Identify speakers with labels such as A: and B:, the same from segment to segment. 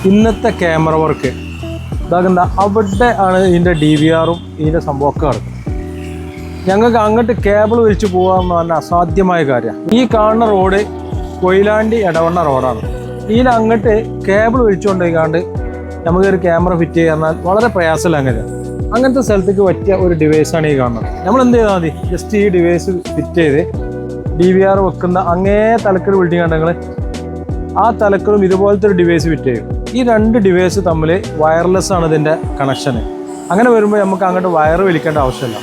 A: ഇന്നത്തെ camera work ഇതാകുന്ന അവിടെ ആണ് ഇതിൻ്റെ DVR-ഉം ഇതിൻ്റെ സംഭവമൊക്കെ കിടക്കുന്നത്. ഞങ്ങൾക്ക് അങ്ങോട്ട് കേബിൾ വലിച്ചു പോകാമെന്ന് പറഞ്ഞാൽ അസാധ്യമായ കാര്യമാണ്. ഈ കാണുന്ന റോഡ് കൊയിലാണ്ടി എടവണ്ണ റോഡാണ്. ഇതിൽ അങ്ങോട്ട് കേബിൾ വലിച്ചുകൊണ്ടിരിക്കാണ്ട് നമുക്കൊരു ക്യാമറ ഫിറ്റ് ചെയ്യാന്നാൽ വളരെ പ്രയാസമില്ല. അങ്ങനത്തെ സ്ഥലത്തേക്ക് പറ്റിയ ഒരു ഡിവൈസാണ് ഈ കാണുന്നത്. നമ്മൾ എന്ത് ചെയ്താൽ മതി, ജസ്റ്റ് ഈ ഡിവൈസ് ഫിറ്റ് ചെയ്ത് DVR വെക്കുന്ന അങ്ങേ തലക്കൽ ബിൽഡിംഗ് ഉണ്ടെങ്കിൽ ആ തലക്കലും ഇതുപോലത്തെ ഒരു ഡിവൈസ് ഫിറ്റ് ചെയ്യും. ഈ രണ്ട് ഡിവൈസ് തമ്മിൽ വയർലെസ് ആണ് ഇതിൻ്റെ കണക്ഷന്. അങ്ങനെ വരുമ്പോൾ നമുക്ക് അങ്ങോട്ട് വയർ വലിക്കേണ്ട ആവശ്യമില്ല.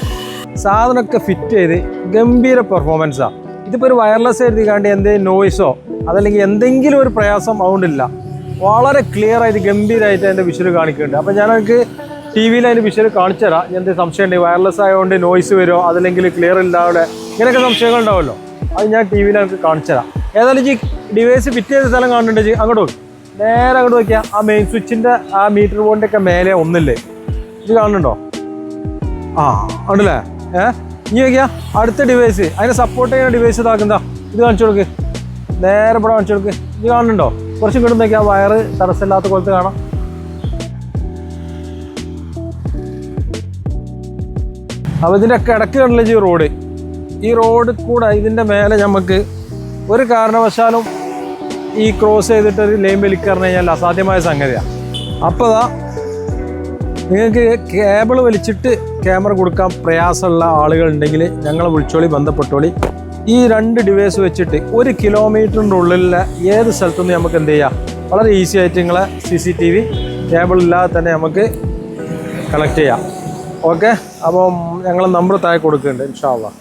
A: സാധനമൊക്കെ ഫിറ്റ് ചെയ്ത് ഗംഭീര പെർഫോമൻസാണ്. ഇതിപ്പോൾ ഒരു വയർലെസ് എഴുതിക്കാണ്ട് എന്തെങ്കിലും നോയ്സോ അതല്ലെങ്കിൽ എന്തെങ്കിലും ഒരു പ്രയാസം അതുകൊണ്ടില്ല. വളരെ ക്ലിയർ ആയിട്ട് ഗംഭീരമായിട്ട് അതിൻ്റെ വിഷ്വൽ കാണിക്കുന്നുണ്ട്. അപ്പോൾ ഞാനങ്ങൾക്ക് TV-യിൽ അതിൻ്റെ വിഷ്വൽ കാണിച്ചു തരാം. എന്തെങ്കിലും സംശയം ഉണ്ടെങ്കിൽ വയർലെസ് ആയതുകൊണ്ട് നോയ്സ് വരുമോ അതല്ലെങ്കിൽ ക്ലിയർ ഇല്ലാതെ ഇങ്ങനെയൊക്കെ സംശയങ്ങൾ ഉണ്ടാവുമല്ലോ, അത് ഞാൻ TV-യിൽ നമുക്ക് കാണിച്ചു തരാം. ഏതായാലും ഈ ഡിവൈസ് ഫിറ്റ് ചെയ്ത സ്ഥലം കാണുന്നുണ്ട്, അങ്ങോട്ട് നോക്കി നേരെ അങ്ങോട്ട് നോക്കിയാൽ ആ മെയിൻ സ്വിച്ചിൻ്റെ ആ മീറ്റർ ബോർഡിൻ്റെ ഒക്കെ മേലെ ഒന്നില്ലേ, ഇത് കാണുന്നുണ്ടോ? ആ ഉണ്ടല്ലേ. ഇനി നോക്കിയാൽ അടുത്ത ഡിവൈസ് അതിനെ സപ്പോർട്ട് ചെയ്യുന്ന ഡിവൈസ് ഇതാക്കുന്നതാ, ഇത് കാണിച്ചു കൊടുക്ക്, നേരെ ഇവിടെ കാണിച്ചു കൊടുക്ക്. ഇത് കാണുന്നുണ്ടോ? കുറച്ചും കിട്ടും നോക്കിയാൽ വയറ് തടസ്സമില്ലാത്ത പോലത്തെ കാണാം. അപ്പോൾ ഇതിൻ്റെ കിടക്ക് കണ്ടില്ലേ ഈ റോഡ്, ഈ റോഡ് കൂടെ ഇതിൻ്റെ മേലെ നമുക്ക് ഒരു കാരണവശാലും ഈ ക്രോസ് ചെയ്തിട്ട് ഒരു ലൈൻ വലിക്കറിഞ്ഞു കഴിഞ്ഞാൽ അസാധ്യമായ സംഗതിയാണ്. അപ്പോൾ നിങ്ങൾക്ക് കേബിൾ വലിച്ചിട്ട് ക്യാമറ കൊടുക്കാൻ പ്രയാസമുള്ള ആളുകളുണ്ടെങ്കിൽ ഞങ്ങളെ വിളിച്ചോളി, ബന്ധപ്പെട്ടോളി. ഈ രണ്ട് ഡിവൈസ് വെച്ചിട്ട് 1 കിലോമീറ്ററിൻ്റെ ഉള്ളിലെ ഏത് സ്ഥലത്തുനിന്ന് നമുക്ക് എന്ത് ചെയ്യാം, വളരെ ഈസി ആയിട്ട് നിങ്ങളെ CCTV കേബിൾ ഇല്ലാതെ തന്നെ നമുക്ക് കണക്ട് ചെയ്യാം. ഓക്കെ, അപ്പം ഞങ്ങൾ നമ്പർ താഴെ കൊടുക്കുന്നുണ്ട് ഇൻഷാ അല്ലാഹ്.